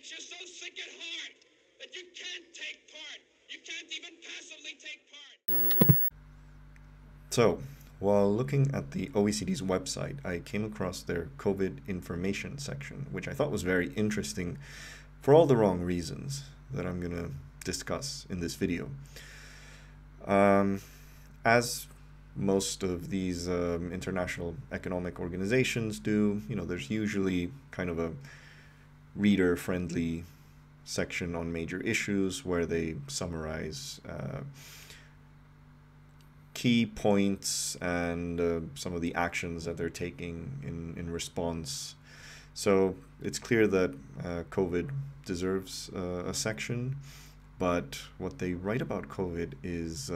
makes you so sick at heart that you can't take part. You can't even passively take part. So, while looking at the OECD's website, I came across their COVID information section, which I thought was very interesting for all the wrong reasons that I'm going to discuss in this video. As most of these international economic organizations do, there's usually kind of a reader-friendly section on major issues where they summarize key points and some of the actions that they're taking in response. So it's clear that COVID deserves a section, but what they write about COVID is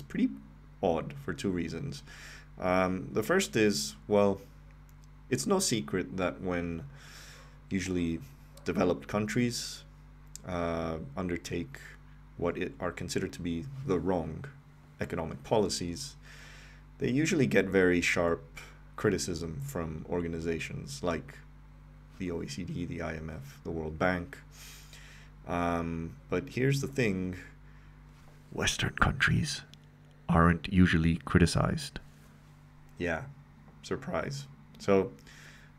pretty odd for two reasons. The first is, well, it's no secret that when usually developed countries undertake what are considered to be the wrong economic policies, they usually get very sharp criticism from organizations like the OECD, the IMF, the World Bank. But here's the thing: Western countries aren't usually criticized. Yeah, surprise. So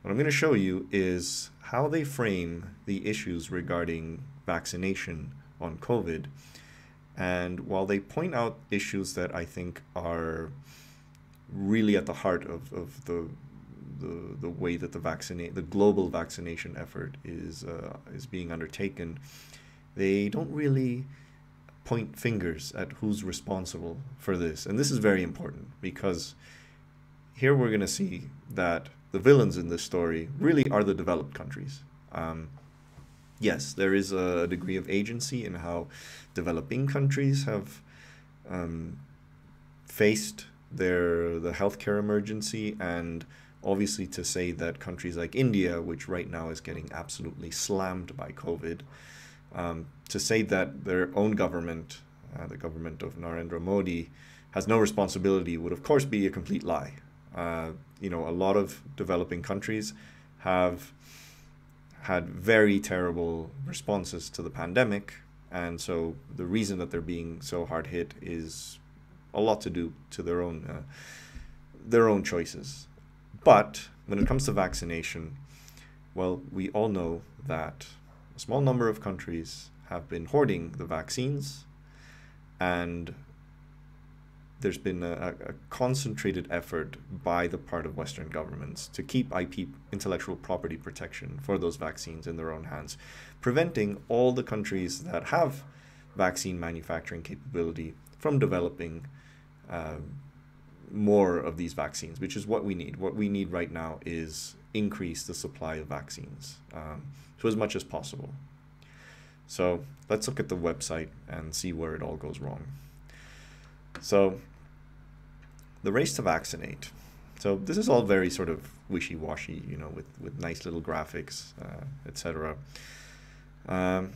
what I'm going to show you is how they frame the issues regarding vaccination on COVID. And while they point out issues that I think are really at the heart of the way that the global vaccination effort is being undertaken, they don't really point fingers at who's responsible for this. And this is very important because here we're going to see that the villains in this story really are the developed countries. Yes, there is a degree of agency in how developing countries have faced the healthcare emergency, and obviously to say that countries like India, which right now is getting absolutely slammed by COVID, to say that their own government, the government of Narendra Modi, has no responsibility would of course be a complete lie. A lot of developing countries have had very terrible responses to the pandemic, and so the reason that they're being so hard hit is a lot to do to their own choices. But when it comes to vaccination, well, we all know that a small number of countries have been hoarding the vaccines, and there's been a concentrated effort by the part of Western governments to keep intellectual property protection for those vaccines in their own hands, preventing all the countries that have vaccine manufacturing capability from developing more of these vaccines, which is what we need. What we need right now is increase the supply of vaccines to as much as possible. So let's look at the website and see where it all goes wrong. So the race to vaccinate. So this is all very sort of wishy-washy, with nice little graphics, etc. A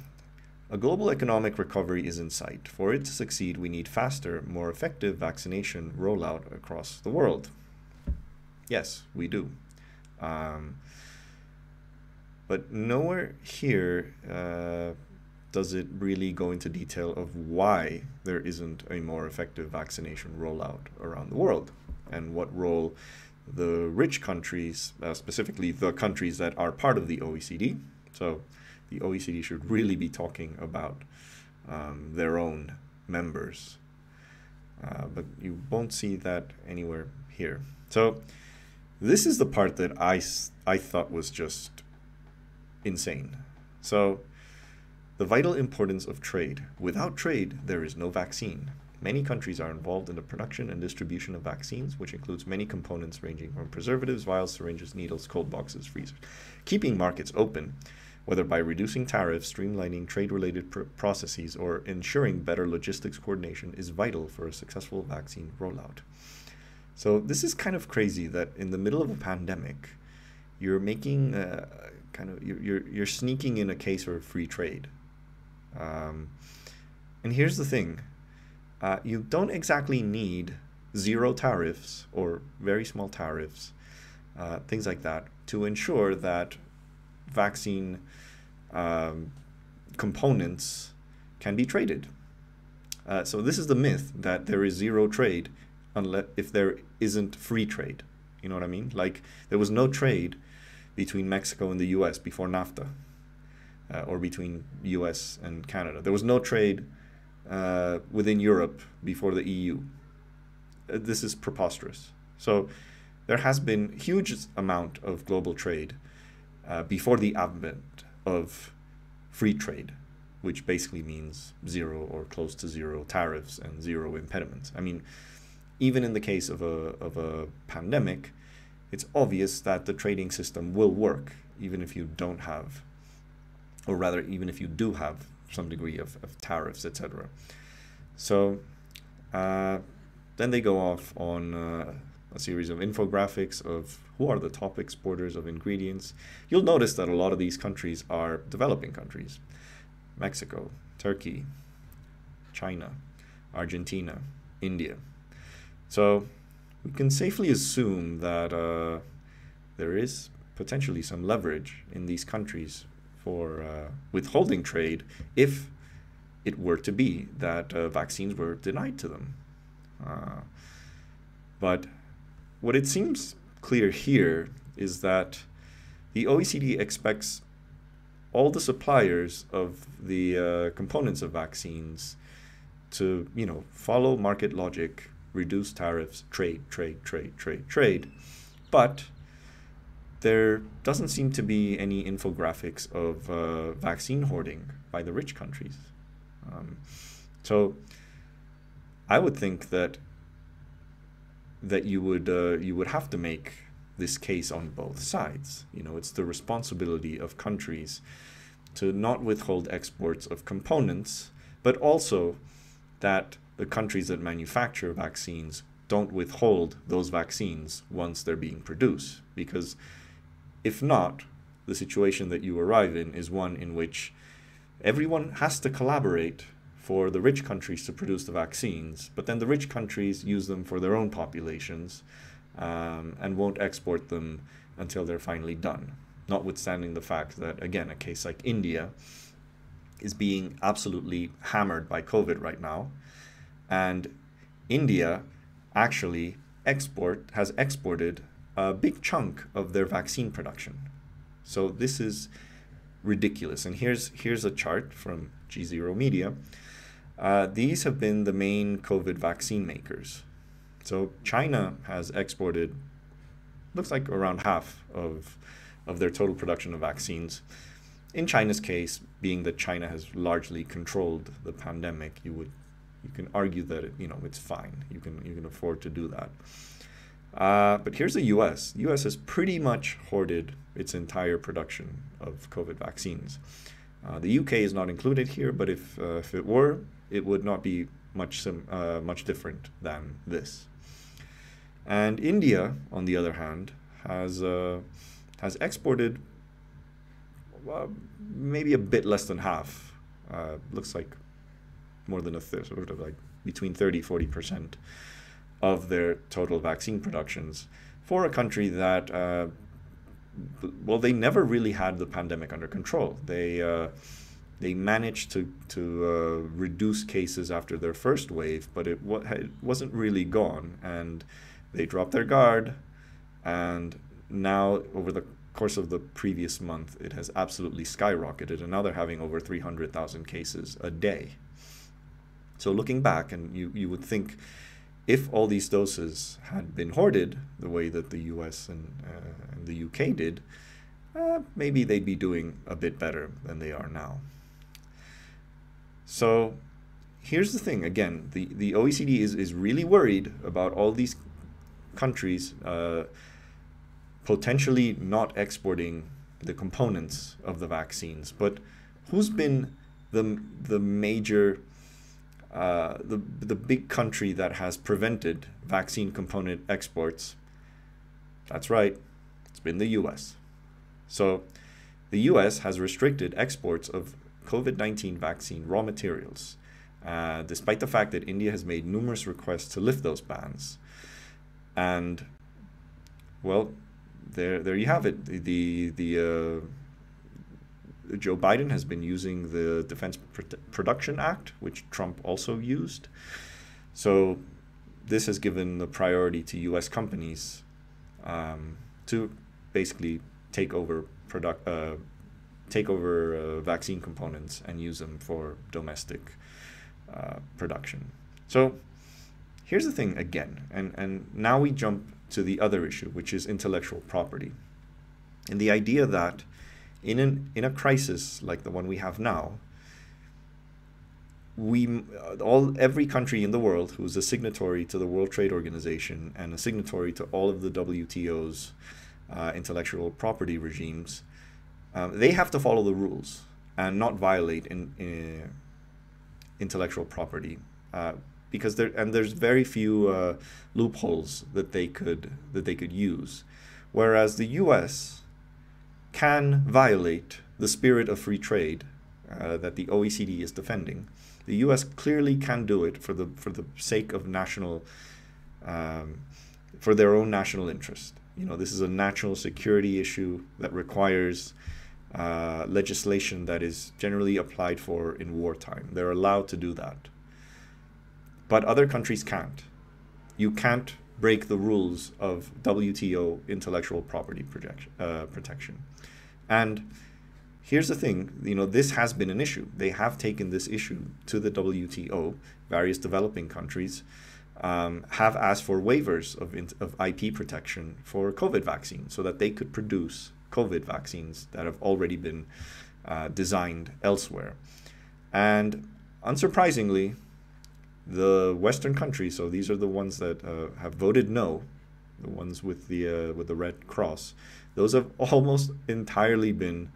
global economic recovery is in sight. For it to succeed, we need faster, more effective vaccination rollout across the world. Yes, we do. But nowhere here does it really go into detail of why there isn't a more effective vaccination rollout around the world, and what role the rich countries, specifically the countries that are part of the OECD, so the OECD should really be talking about their own members, but you won't see that anywhere here. So this is the part that I thought was just insane. So the vital importance of trade. Without trade, there is no vaccine. Many countries are involved in the production and distribution of vaccines, which includes many components ranging from preservatives, vials, syringes, needles, cold boxes, freezers. Keeping markets open, whether by reducing tariffs, streamlining trade-related processes, or ensuring better logistics coordination, is vital for a successful vaccine rollout. So this is kind of crazy that in the middle of a pandemic, you're making you're sneaking in a case for free trade. And here's the thing. You don't exactly need zero tariffs or very small tariffs, things like that, to ensure that vaccine um, components can be traded. So this is the myth that there is zero trade unless if there isn't free trade. You know what I mean? Like there was no trade between Mexico and the U.S. before NAFTA, or between U.S. and Canada. There was no trade within Europe before the EU. This is preposterous. So there has been huge amount of global trade before the advent of free trade, which basically means zero or close to zero tariffs and zero impediments. I mean, even in the case of a pandemic, it's obvious that the trading system will work, even if you don't have, or rather, even if you do have some degree of tariffs, etc. So then they go off on a series of infographics of who are the top exporters of ingredients. You'll notice that a lot of these countries are developing countries. Mexico, Turkey, China, Argentina, India. So we can safely assume that there is potentially some leverage in these countries for withholding trade if it were to be that vaccines were denied to them. But what it seems clear here is that the OECD expects all the suppliers of the components of vaccines to, follow market logic, reduce tariffs, trade. But there doesn't seem to be any infographics of vaccine hoarding by the rich countries. So I would think that you would have to make this case on both sides. It's the responsibility of countries to not withhold exports of components, but also that the countries that manufacture vaccines don't withhold those vaccines once they're being produced. Because if not, the situation that you arrive in is one in which everyone has to collaborate for the rich countries to produce the vaccines, but then the rich countries use them for their own populations and won't export them until they're finally done. Notwithstanding the fact that, again, a case like India is being absolutely hammered by COVID right now. And India actually has exported a big chunk of their vaccine production. So this is ridiculous. And here's a chart from G0 Media. These have been the main COVID vaccine makers. So China has exported, looks like around half of their total production of vaccines. In China's case, being that China has largely controlled the pandemic, you can argue that it's fine. You can afford to do that. But here's the U.S. The U.S. has pretty much hoarded its entire production of COVID vaccines. The U.K. is not included here, but if it were, it would not be much different than this. And India, on the other hand, has exported maybe a bit less than half. Looks like more than a third, sort of like between 30-40% of their total vaccine productions for a country that, they never really had the pandemic under control. They managed to reduce cases after their first wave, but it wasn't really gone, and they dropped their guard, and now over the course of the previous month, it has absolutely skyrocketed, and now they're having over 300,000 cases a day. So looking back, and you would think if all these doses had been hoarded the way that the US and the UK did, maybe they'd be doing a bit better than they are now. So here's the thing, again, the OECD is really worried about all these countries potentially not exporting the components of the vaccines. But who's been the major the big country that has prevented vaccine component exports? That's right, it's been the US. So the US has restricted exports of COVID-19 vaccine raw materials, despite the fact that India has made numerous requests to lift those bans. And, well, there you have it. Joe Biden has been using the Defense Production Act, which Trump also used. So this has given the priority to U.S. companies to basically take over vaccine components and use them for domestic production. So here's the thing again, and now we jump to the other issue, which is intellectual property, and the idea that in a crisis like the one we have now, every country in the world who's a signatory to the World Trade Organization and a signatory to all of the WTO's intellectual property regimes, they have to follow the rules and not violate intellectual property, because there's very few loopholes that they could use, whereas the U.S. can violate the spirit of free trade that the OECD is defending. The U.S. clearly can do it for the sake of for their own national interest. This is a national security issue that requires legislation that is generally applied for in wartime. They're allowed to do that. But other countries can't. You can't break the rules of WTO intellectual property protection. And here's the thing, this has been an issue. They have taken this issue to the WTO. Various developing countries have asked for waivers of IP protection for COVID vaccines so that they could produce COVID vaccines that have already been designed elsewhere. And unsurprisingly, the Western countries, so these are the ones that have voted no, the ones with the red cross, those have almost entirely been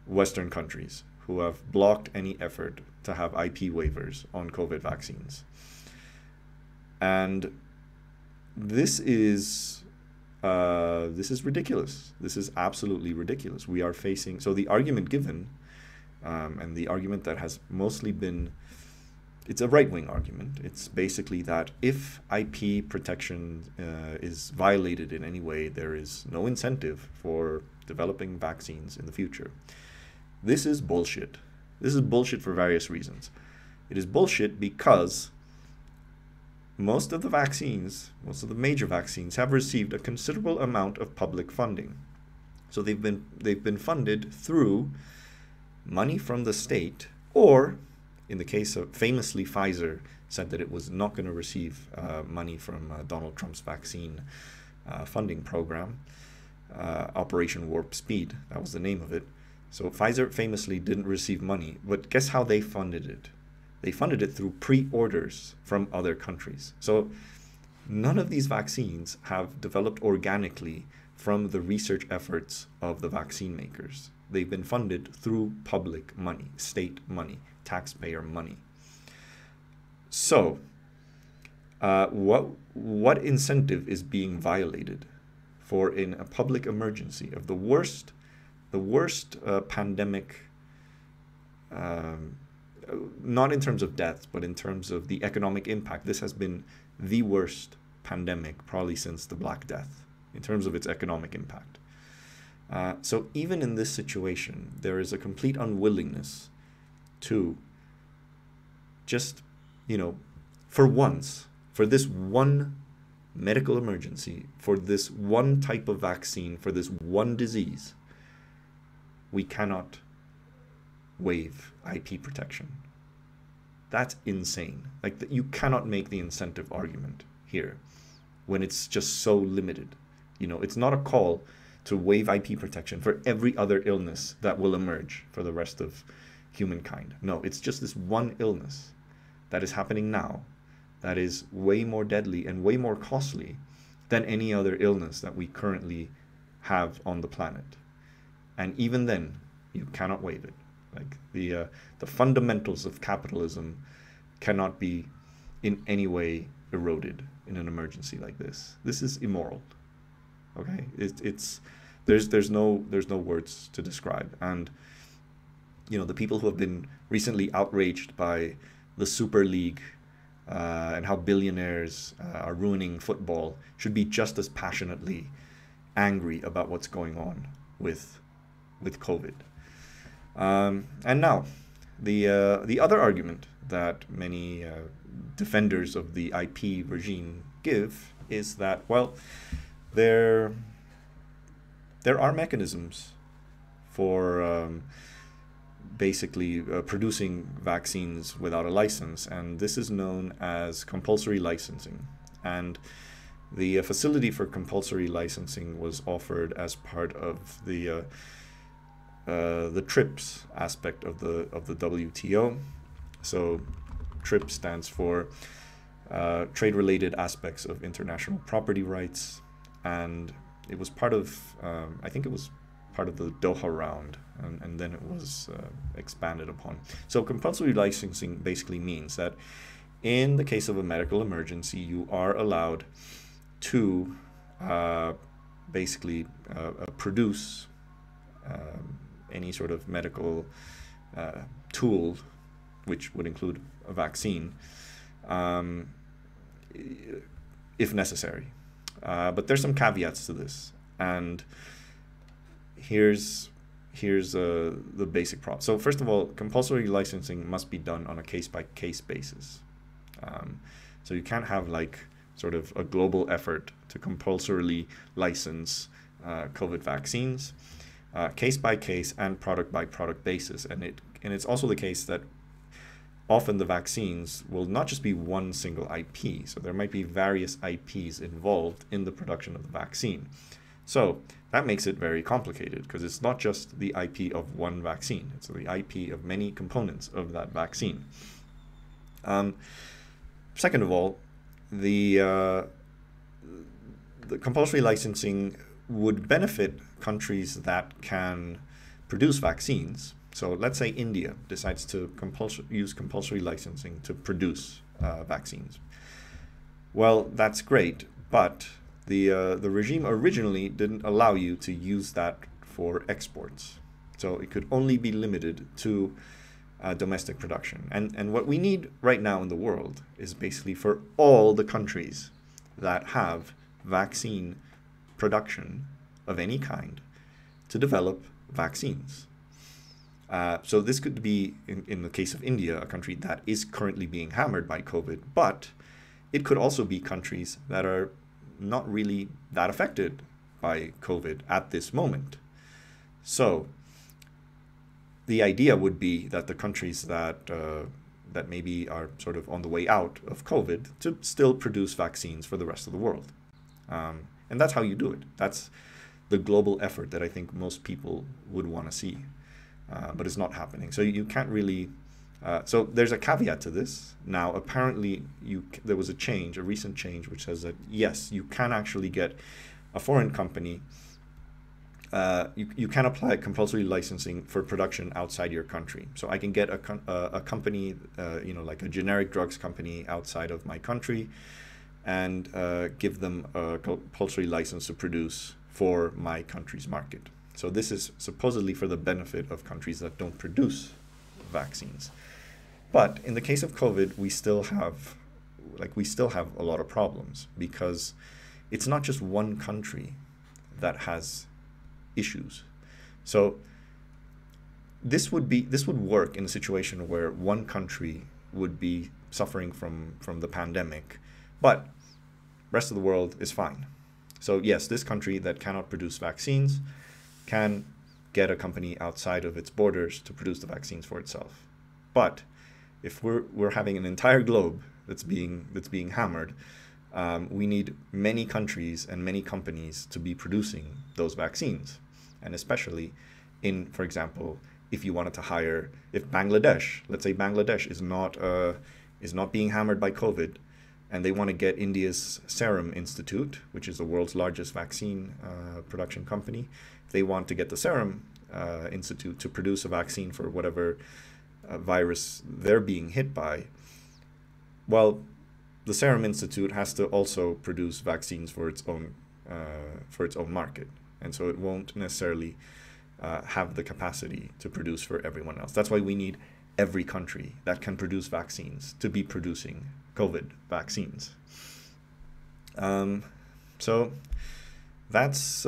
Western countries who have blocked any effort to have IP waivers on COVID vaccines. And this is ridiculous. This is absolutely ridiculous. We are facing, so the argument given, and the argument that has mostly been, it's a right-wing argument. It's basically that if IP protection is violated in any way, there is no incentive for developing vaccines in the future. This is bullshit. This is bullshit for various reasons. It is bullshit because most of the major vaccines have received a considerable amount of public funding. So they've been funded through money from the state, or in the case of, famously, Pfizer said that it was not going to receive money from Donald Trump's vaccine funding program, Operation Warp Speed, that was the name of it. So Pfizer famously didn't receive money, but guess how they funded it? They funded it through pre-orders from other countries. So none of these vaccines have developed organically from the research efforts of the vaccine makers. They've been funded through public money, state money, taxpayer money. So what incentive is being violated for, in a public emergency of the worst pandemic, not in terms of deaths, but in terms of the economic impact? This has been the worst pandemic probably since the Black Death in terms of its economic impact. So even in this situation, there is a complete unwillingness to just, for once, for this one medical emergency, for this one type of vaccine, for this one disease, we cannot waive IP protection. That's insane. Like, you cannot make the incentive argument here when it's just so limited. It's not a call to waive IP protection for every other illness that will emerge for the rest of humankind. No, it's just this one illness that is happening now that is way more deadly and way more costly than any other illness that we currently have on the planet. And even then, you cannot waive it. Like, the fundamentals of capitalism cannot be in any way eroded in an emergency like this. This is immoral. Okay, there's no words to describe. And the people who have been recently outraged by the Super League and how billionaires are ruining football should be just as passionately angry about what's going on with COVID. And now, the other argument that many defenders of the IP regime give is that, well, there are mechanisms for basically producing vaccines without a license, and this is known as compulsory licensing. And the facility for compulsory licensing was offered as part of the TRIPS aspect of the WTO. So TRIPS stands for trade-related aspects of international property rights, and it was part of I think it was part of the Doha round, and then it was expanded upon. So compulsory licensing basically means that in the case of a medical emergency, you are allowed to basically produce any sort of medical tool, which would include a vaccine, if necessary. But there's some caveats to this, and here's the basic problem. So first of all, compulsory licensing must be done on a case-by-case basis. So you can't have like sort of a global effort to compulsorily license COVID vaccines, case by case and product by product basis. And it's also the case that often the vaccines will not just be one single IP. So there might be various IPs involved in the production of the vaccine. So that makes it very complicated because it's not just the IP of one vaccine. It's the IP of many components of that vaccine. Second of all, the compulsory licensing would benefit countries that can produce vaccines. So let's say India decides to use compulsory licensing to produce vaccines. Well, that's great, but the regime originally didn't allow you to use that for exports. So it could only be limited to domestic production. And what we need right now in the world is basically for all the countries that have vaccine production of any kind to develop vaccines. So this could be, in the case of India, a country that is currently being hammered by COVID, but it could also be countries that are not really that affected by COVID at this moment. So the idea would be that the countries that maybe are sort of on the way out of COVID to still produce vaccines for the rest of the world. And that's how you do it. That's the global effort that I think most people would want to see. But it's not happening. So you can't really... so there's a caveat to this. Now, apparently, there was a recent change, which says that, yes, you can actually get a foreign company. You can apply compulsory licensing for production outside your country. So I can get a company, like a generic drugs company outside of my country and give them a compulsory license to produce for my country's market. So this is supposedly for the benefit of countries that don't produce vaccines. But in the case of COVID, we still have a lot of problems because it's not just one country that has issues. So this would work in a situation where one country would be suffering from the pandemic, but rest of the world is fine. So yes, this country that cannot produce vaccines can get a company outside of its borders to produce the vaccines for itself. But if we're having an entire globe that's being hammered, we need many countries and many companies to be producing those vaccines. And especially for example, if you wanted to hire, if Bangladesh, let's say Bangladesh is not being hammered by COVID, and they want to get India's Serum Institute, which is the world's largest vaccine production company, if they want to get the Serum Institute to produce a vaccine for whatever virus they're being hit by, well, the Serum Institute has to also produce vaccines for its own market, and so it won't necessarily have the capacity to produce for everyone else. That's why we need every country that can produce vaccines to be producing COVID vaccines. So that's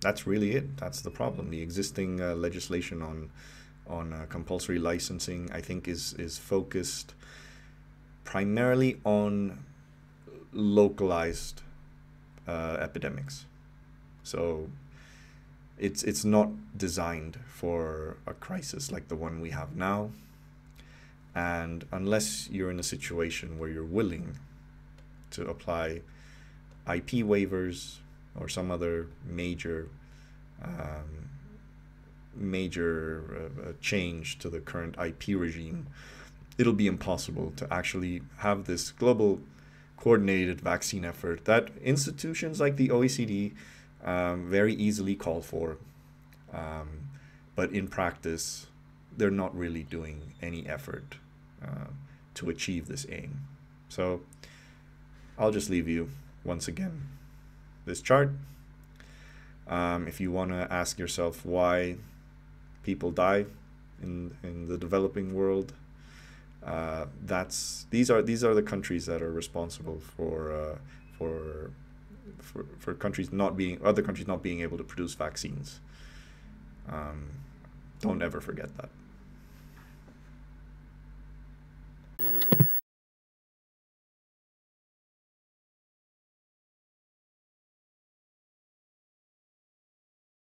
That's really it. That's the problem. The existing legislation on compulsory licensing, I think, is focused primarily on localized epidemics. So it's not designed for a crisis like the one we have now. And unless you're in a situation where you're willing to apply IP waivers or some other major change to the current IP regime, it'll be impossible to actually have this global coordinated vaccine effort that institutions like the OECD very easily call for. But in practice, they're not really doing any effort to achieve this aim. So I'll just leave you once again this chart. If you want to ask yourself why people die in the developing world, these are the countries that are responsible for other countries not being able to produce vaccines. Don't ever forget that.